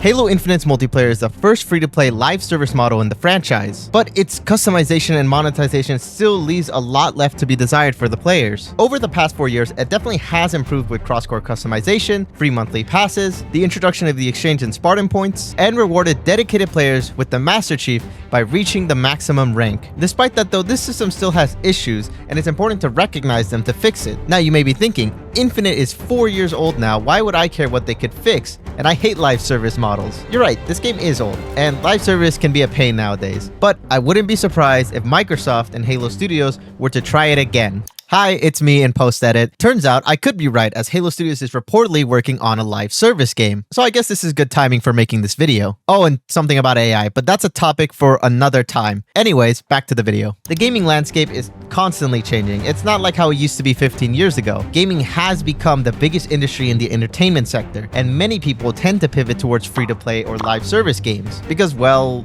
Halo Infinite's multiplayer is the first free-to-play live service model in the franchise, but its customization and monetization still leaves a lot left to be desired for the players. Over the past 4 years, it definitely has improved with cross-core customization, free monthly passes, the introduction of the exchange in Spartan points, and rewarded dedicated players with the Master Chief by reaching the maximum rank. Despite that though, this system still has issues, and it's important to recognize them to fix it. Now you may be thinking, Infinite is 4 years old now, why would I care what they could fix? And I hate live service models. You're right, this game is old, and live service can be a pain nowadays. But I wouldn't be surprised if Microsoft and Halo Studios were to try it again. Hi, it's me in post-edit. Turns out I could be right, as Halo Studios is reportedly working on a live service game. So I guess this is good timing for making this video. Oh, and something about AI, but that's a topic for another time. Anyways, back to the video. The gaming landscape is constantly changing. It's not like how it used to be 15 years ago. Gaming has become the biggest industry in the entertainment sector, and many people tend to pivot towards free-to-play or live service games because, well,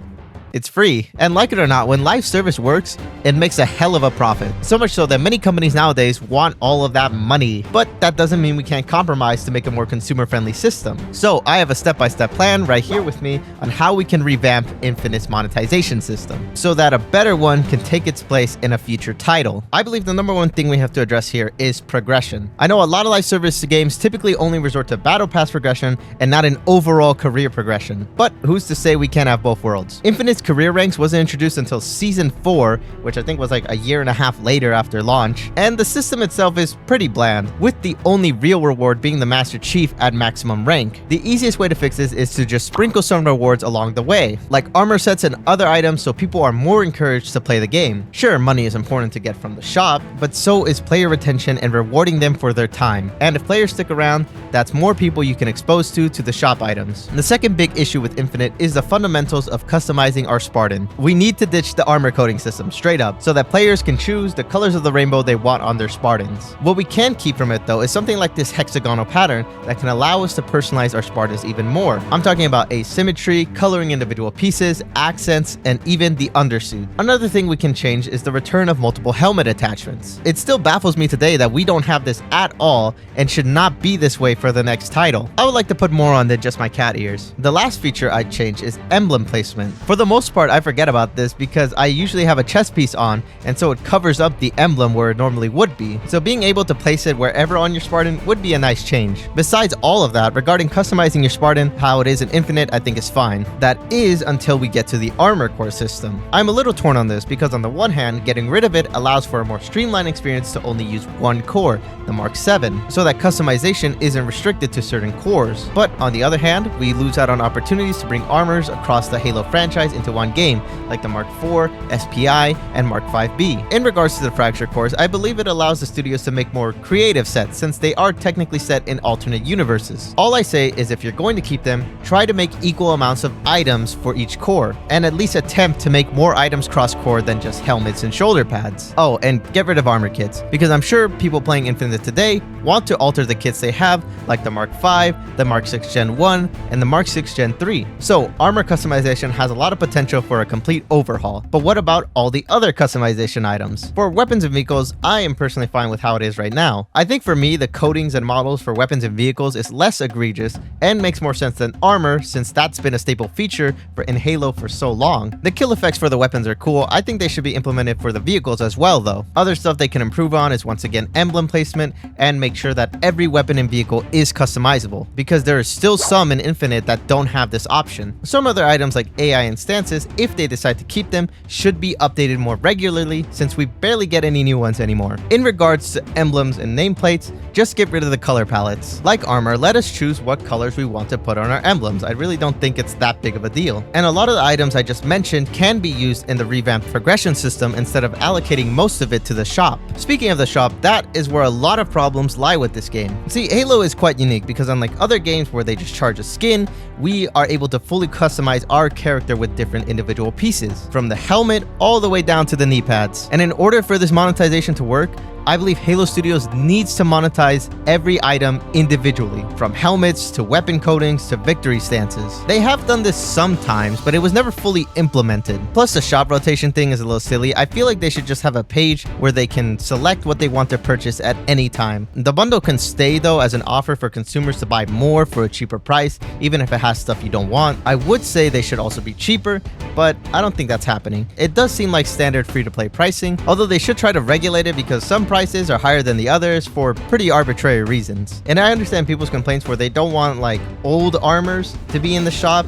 it's free. And like it or not, when live service works, it makes a hell of a profit. So much so that many companies nowadays want all of that money. But that doesn't mean we can't compromise to make a more consumer-friendly system. So I have a step-by-step plan right here with me on how we can revamp Infinite's monetization system so that a better one can take its place in a future title. I believe the number one thing we have to address here is progression. I know a lot of live service games typically only resort to battle pass progression and not an overall career progression. But who's to say we can't have both worlds? Infinite's career ranks wasn't introduced until Season 4, which I think was like a year and a half later after launch, and the system itself is pretty bland, with the only real reward being the Master Chief at maximum rank. The easiest way to fix this is to just sprinkle some rewards along the way, like armor sets and other items, so people are more encouraged to play the game. Sure, money is important to get from the shop, but so is player retention and rewarding them for their time. And if players stick around, that's more people you can expose to the shop items. The second big issue with Infinite is the fundamentals of customizing our Spartan. We need to ditch the armor coding system straight up so that players can choose the colors of the rainbow they want on their Spartans. What we can keep from it though is something like this hexagonal pattern that can allow us to personalize our Spartans even more. I'm talking about asymmetry, coloring individual pieces, accents, and even the undersuit. Another thing we can change is the return of multiple helmet attachments. It still baffles me today that we don't have this at all and should not be this way for the next title. I would like to put more on than just my cat ears. The last feature I'd change is emblem placement. For the most part, I forget about this because I usually have a chest piece on, and so it covers up the emblem where it normally would be. So being able to place it wherever on your Spartan would be a nice change. Besides all of that, regarding customizing your Spartan, how it is in Infinite I think is fine. That is until we get to the armor core system. I'm a little torn on this because on the one hand, getting rid of it allows for a more streamlined experience to only use one core, the Mark 7, so that customization isn't restricted to certain cores. But on the other hand, we lose out on opportunities to bring armors across the Halo franchise into one game, like the Mark 4, SPI, and Mark 5B. In regards to the Fracture cores, I believe it allows the studios to make more creative sets since they are technically set in alternate universes. All I say is if you're going to keep them, try to make equal amounts of items for each core, and at least attempt to make more items cross-core than just helmets and shoulder pads. Oh, and get rid of armor kits, because I'm sure people playing Infinite today want to alter the kits they have, like the Mark 5, the Mark 6 Gen 1, and the Mark 6 Gen 3. So armor customization has a lot of potential for a complete overhaul. But what about all the other customization items? For weapons and vehicles, I am personally fine with how it is right now. I think for me, the coatings and models for weapons and vehicles is less egregious and makes more sense than armor, since that's been a staple feature in Halo for so long. The kill effects for the weapons are cool. I think they should be implemented for the vehicles as well though. Other stuff they can improve on is once again emblem placement and make sure that every weapon and vehicle is customizable, because there is still some in Infinite that don't have this option. Some other items like AI instances, if they decide to keep them, should be updated more regularly since we barely get any new ones anymore. In regards to emblems and nameplates, just get rid of the color palettes. Like armor, let us choose what colors we want to put on our emblems. I really don't think it's that big of a deal. And a lot of the items I just mentioned can be used in the revamped progression system instead of allocating most of it to the shop. Speaking of the shop, that is where a lot of problems lie with this game. See, Halo is quite unique because unlike other games where they just charge a skin, we are able to fully customize our character with different different individual pieces, from the helmet all the way down to the knee pads. And in order for this monetization to work, I believe Halo Studios needs to monetize every item individually, from helmets to weapon coatings to victory stances. They have done this sometimes, but it was never fully implemented. Plus, the shop rotation thing is a little silly. I feel like they should just have a page where they can select what they want to purchase at any time. The bundle can stay though as an offer for consumers to buy more for a cheaper price, even if it has stuff you don't want. I would say they should also be cheaper, but I don't think that's happening. It does seem like standard free-to-play pricing, although they should try to regulate it because some prices are higher than the others for pretty arbitrary reasons. And I understand people's complaints where they don't want like old armors to be in the shop,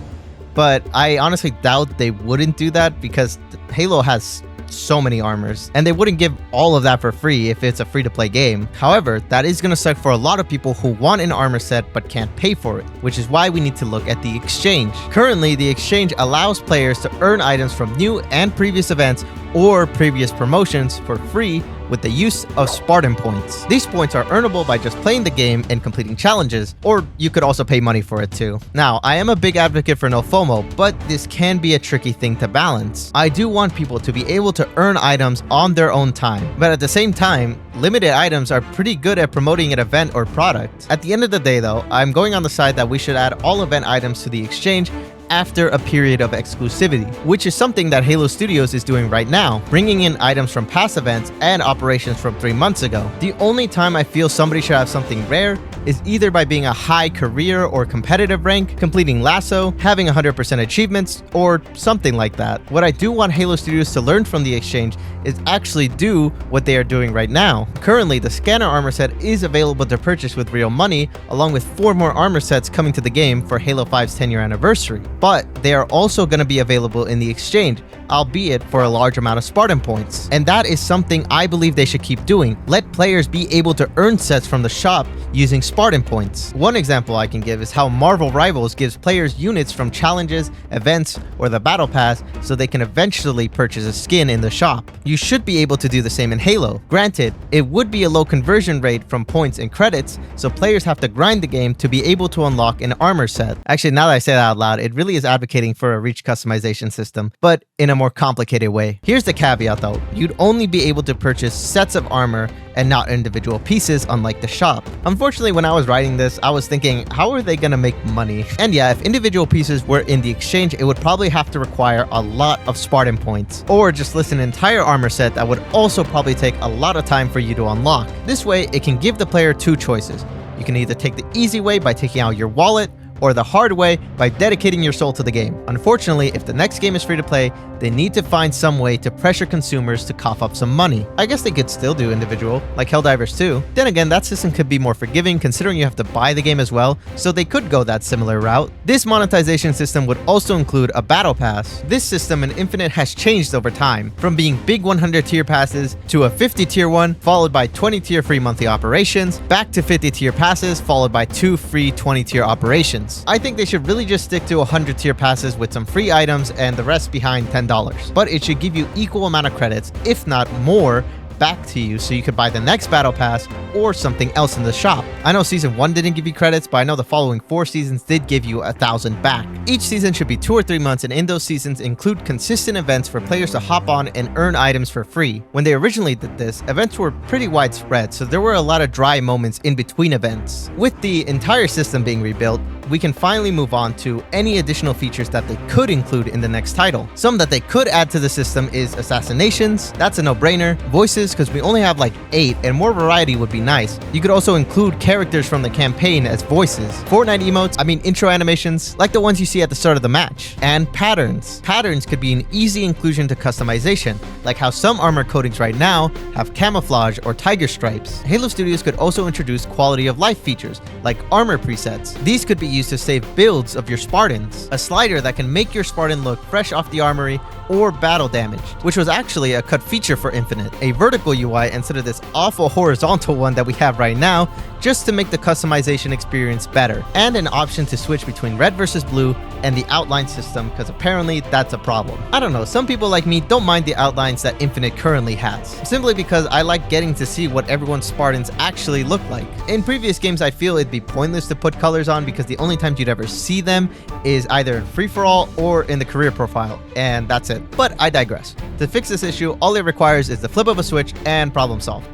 but I honestly doubt they wouldn't do that because Halo has so many armors, and they wouldn't give all of that for free if it's a free-to-play game. However, that is going to suck for a lot of people who want an armor set but can't pay for it, which is why we need to look at the exchange. Currently, the exchange allows players to earn items from new and previous events or previous promotions for free with the use of Spartan points. These points are earnable by just playing the game and completing challenges, or you could also pay money for it too. Now, I am a big advocate for no FOMO, but this can be a tricky thing to balance. I do want people to be able to earn items on their own time, but at the same time, limited items are pretty good at promoting an event or product. At the end of the day though, I'm going on the side that we should add all event items to the exchange after a period of exclusivity, which is something that Halo Studios is doing right now, bringing in items from past events and operations from 3 months ago. The only time I feel somebody should have something rare is either by being a high career or competitive rank, completing Lasso, having 100% achievements, or something like that. What I do want Halo Studios to learn from the exchange is actually do what they are doing right now. Currently, the scanner armor set is available to purchase with real money, along with 4 more armor sets coming to the game for Halo 5's 10-year anniversary. But they are also going to be available in the exchange, albeit for a large amount of Spartan points. And that is something I believe they should keep doing. Let players be able to earn sets from the shop using Spartan points. One example I can give is how Marvel Rivals gives players units from challenges, events, or the Battle Pass so they can eventually purchase a skin in the shop. You should be able to do the same in Halo. Granted, it would be a low conversion rate from points and credits, so players have to grind the game to be able to unlock an armor set. Actually, now that I say that out loud, it really is advocating for a reach customization system, but in a more complicated way. Here's the caveat though, you'd only be able to purchase sets of armor and not individual pieces, unlike the shop. Unfortunately, when I was writing this, I was thinking, how are they gonna make money? And yeah, if individual pieces were in the exchange, it would probably have to require a lot of Spartan points, or just list an entire armor set that would also probably take a lot of time for you to unlock. This way, it can give the player 2 choices. You can either take the easy way by taking out your wallet, or the hard way by dedicating your soul to the game. Unfortunately, if the next game is free to play, they need to find some way to pressure consumers to cough up some money. I guess they could still do individual, like Helldivers 2. Then again, that system could be more forgiving considering you have to buy the game as well, so they could go that similar route. This monetization system would also include a battle pass. This system in Infinite has changed over time, from being big 100 tier passes to a 50 tier one, followed by 20 tier free monthly operations, back to 50 tier passes, followed by 2 free 20 tier operations. I think they should really just stick to 100 tier passes with some free items and the rest behind $10. But it should give you equal amount of credits, if not more, back to you so you could buy the next battle pass or something else in the shop. I know season 1 didn't give you credits, but I know the following 4 seasons did give you 1,000 back. Each season should be 2 or 3 months, and in those seasons include consistent events for players to hop on and earn items for free. When they originally did this, events were pretty widespread, so there were a lot of dry moments in between events. With the entire system being rebuilt, we can finally move on to any additional features that they could include in the next title. Some that they could add to the system is assassinations, that's a no-brainer, voices, because we only have like 8 and more variety would be nice. You could also include characters from the campaign as voices, Fortnite emotes, intro animations, like the ones you see at the start of the match, and patterns. Patterns could be an easy inclusion to customization, like how some armor coatings right now have camouflage or tiger stripes. Halo Studios could also introduce quality of life features, like armor presets. These could be used to save builds of your Spartans, a slider that can make your Spartan look fresh off the armory or battle damaged, which was actually a cut feature for Infinite, a vertical UI instead of this awful horizontal one that we have right now, just to make the customization experience better, and an option to switch between red versus blue and the outline system, because apparently that's a problem. I don't know, some people like me don't mind the outlines that Infinite currently has, simply because I like getting to see what everyone's Spartans actually look like. In previous games, I feel it'd be pointless to put colors on because the only times you'd ever see them is either in free-for-all or in the career profile, and that's it. But I digress. To fix this issue, all it requires is the flip of a switch and problem solved,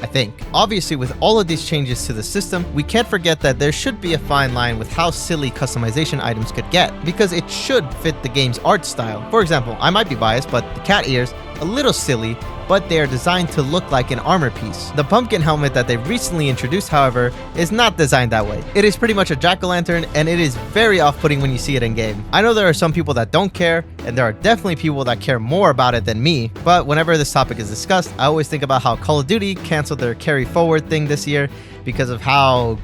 I think. Obviously, with all of these changes to the system, we can't forget that there should be a fine line with how silly customization items could get, because it should fit the game's art style. For example, I might be biased, but the cat ears, a little silly, but they are designed to look like an armor piece. The pumpkin helmet that they recently introduced, however, is not designed that way. It is pretty much a jack-o'-lantern, and it is very off-putting when you see it in game. I know there are some people that don't care, and there are definitely people that care more about it than me, but whenever this topic is discussed, I always think about how Call of Duty canceled their carry forward thing this year because of how...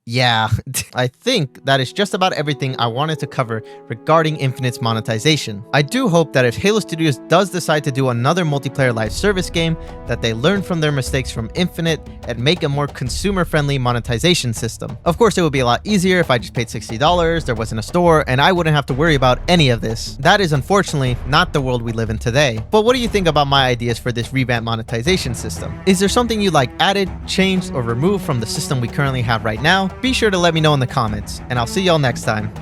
Yeah, I think that is just about everything I wanted to cover regarding Infinite's monetization. I do hope that if Halo Studios does decide to do another multiplayer live service game, that they learn from their mistakes from Infinite and make a more consumer-friendly monetization system. Of course, it would be a lot easier if I just paid $60, there wasn't a store, and I wouldn't have to worry about any of this. That is unfortunately not the world we live in today. But what do you think about my ideas for this revamped monetization system? Is there something you'd like added, changed, or removed from the system we currently have right now? Be sure to let me know in the comments, and I'll see y'all next time.